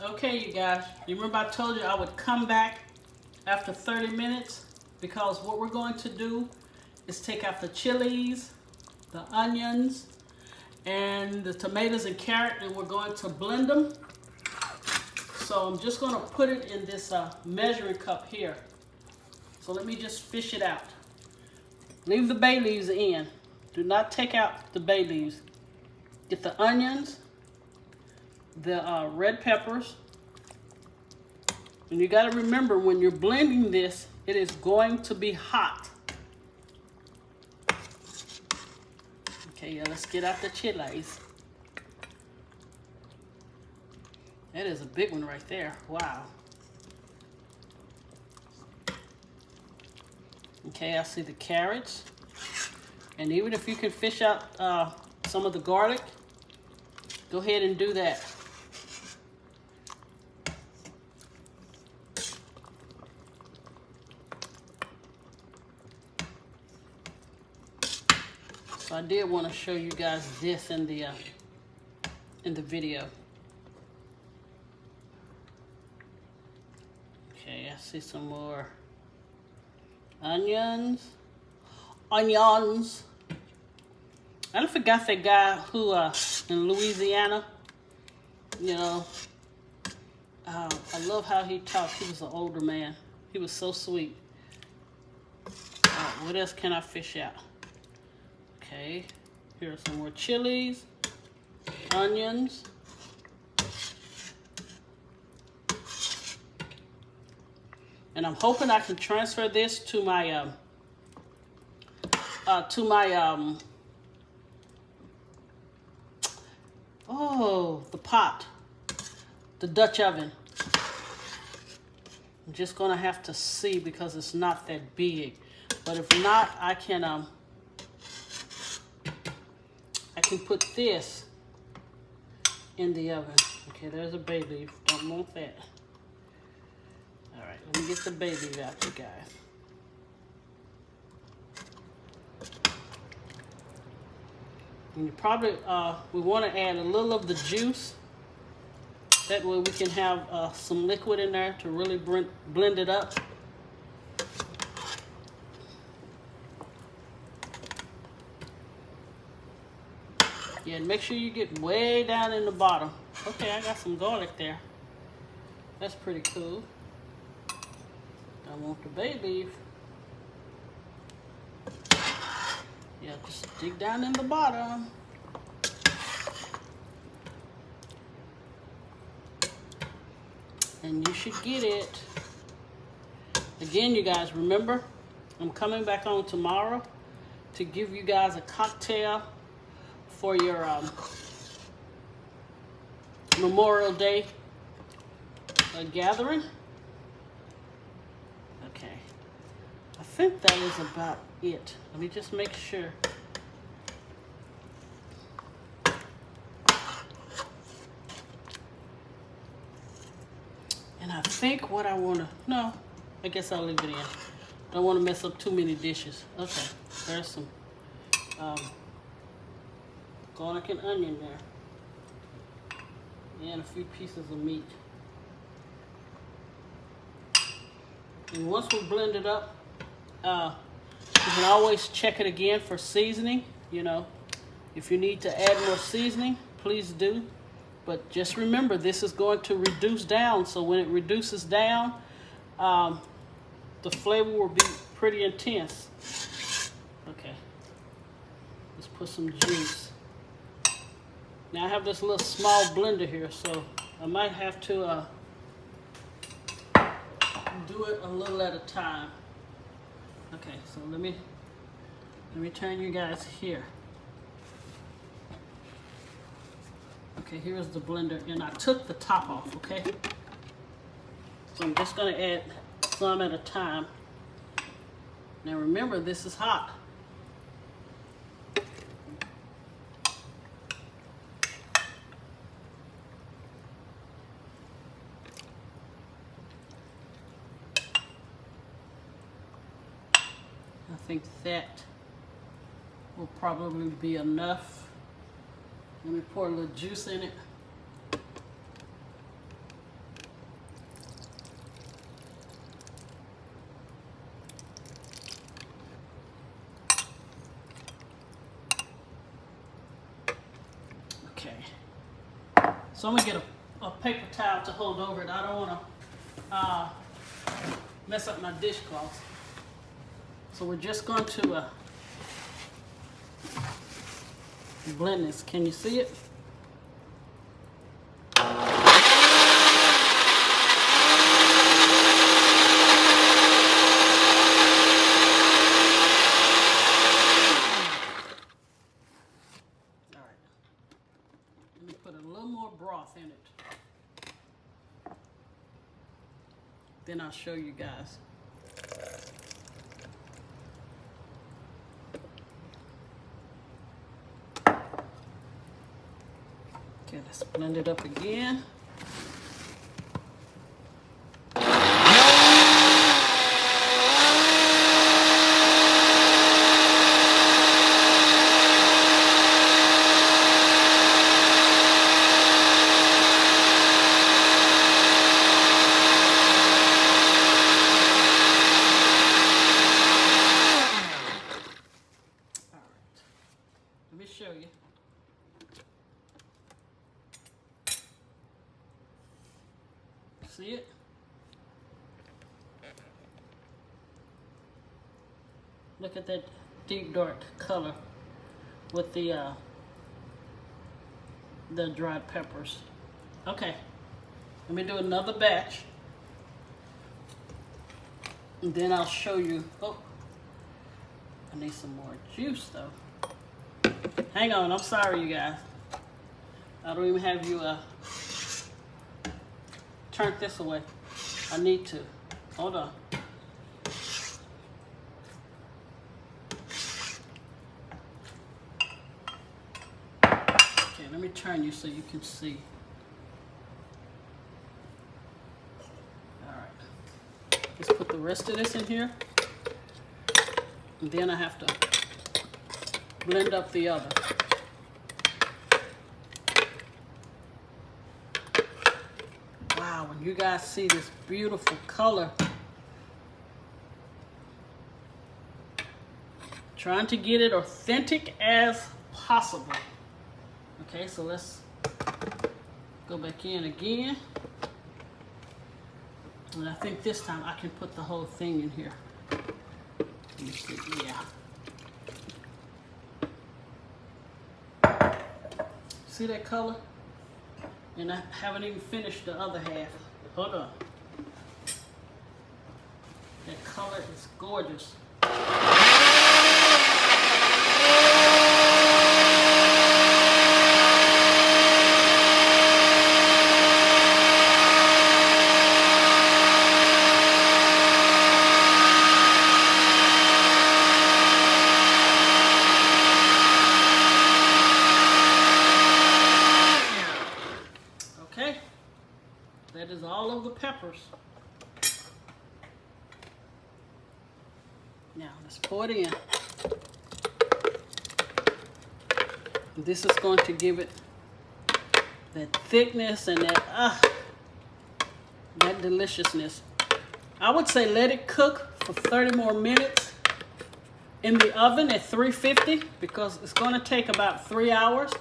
Okay, you guys, you remember I told you I would come back after 30 minutes because what we're going to do is take out the chilies, the onions, and the tomatoes and carrot, and we're going to blend them. So I'm just going to put it in this measuring cup here. So let me just fish it out. Leave the bay leaves in. Do not take out the bay leaves. Get the onions, the red peppers. And you got to remember, when you're blending this, it is going to be hot. Okay, yeah, let's get out the chilies. That is a big one right there. Wow. Okay, I see the carrots. And even if you can fish out some of the garlic, go ahead and do that. So I did want to show you guys this in the video. Okay, I see some more onions. Onions. I forgot that guy who in Louisiana, you know, I love how he talked. He was an older man. He was so sweet. What else can I fish out? Okay, here are some more chilies, onions. And I'm hoping I can transfer this to my the pot, the Dutch oven. I'm just gonna have to see because it's not that big. But if not, I can put this in the oven. Okay, there's a bay leaf. Don't want that. All right, let me get the bay leaf out, you guys. And you probably, we want to add a little of the juice. That way we can have some liquid in there to really blend it up. Yeah, and make sure you get way down in the bottom. Okay, I got some garlic there. That's pretty cool. I want the bay leaf. Yeah, just dig down in the bottom. And you should get it. Again, you guys, remember, I'm coming back on tomorrow to give you guys a cocktail for your Memorial Day gathering. Okay, I think that is about it. Let me just make sure. And I think what I want to, no, I guess I'll leave it in. Don't want to mess up too many dishes. Okay, there's some garlic and onion there. And a few pieces of meat. And once we blend it up, you can always check it again for seasoning. You know, if you need to add more seasoning, please do. But just remember, this is going to reduce down. So when it reduces down, the flavor will be pretty intense. Okay, let's put some juice. Now I have this little small blender here, so I might have to do it a little at a time. Okay, so let me turn you guys here. Okay, here's the blender, and I took the top off, okay? So I'm just gonna add some at a time. Now remember, this is hot. I think that will probably be enough. Let me pour a little juice in it. So I'm gonna get a paper towel to hold over it. I don't wanna mess up my dishcloth. So we're just going to blend this. Can you see it? Broth in it. Then I'll show you guys. Okay, let's blend it up again. Let me show you. See it? Look at that deep dark color with the dried peppers. Okay, let me do another batch, and then I'll show you. Oh, I need some more juice though. Hang on, I'm sorry you guys. I don't even have you turn this away. I need to. Hold on. Okay, let me turn you so you can see. Alright. Let's put the rest of this in here. And then I have to blend up the other. Wow, when you guys see this beautiful color, trying to get it authentic as possible. Okay, so let's go back in again. And I think this time I can put the whole thing in here. Let me see, yeah. See that color? And I haven't even finished the other half. Hold on. That color is gorgeous. That is all of the peppers. Now let's pour it in. This is going to give it that thickness and that deliciousness. I would say let it cook for 30 more minutes in the oven at 350 because it's going to take about 3 hours.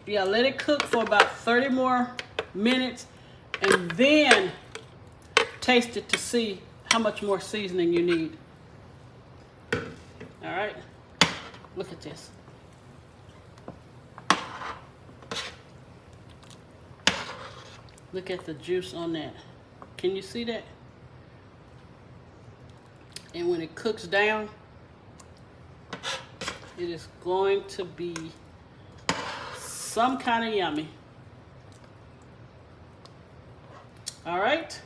Yeah, let it cook for about 30 more minutes and then taste it to see how much more seasoning you need. All right, look at this. Look at the juice on that. Can you see that? And when it cooks down, it is going to be some kind of yummy. All right.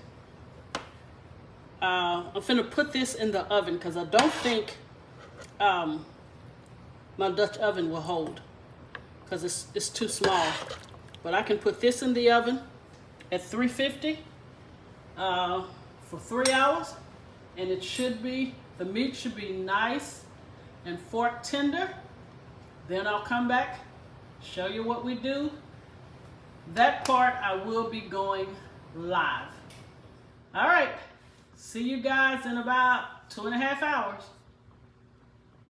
I'm finna put this in the oven because I don't think my Dutch oven will hold because it's too small. But I can put this in the oven at 350 for 3 hours, and it should be, the meat should be nice and fork tender. Then I'll come back, show you what we do. That part I will be going live. All right, see you guys in about 2.5 hours.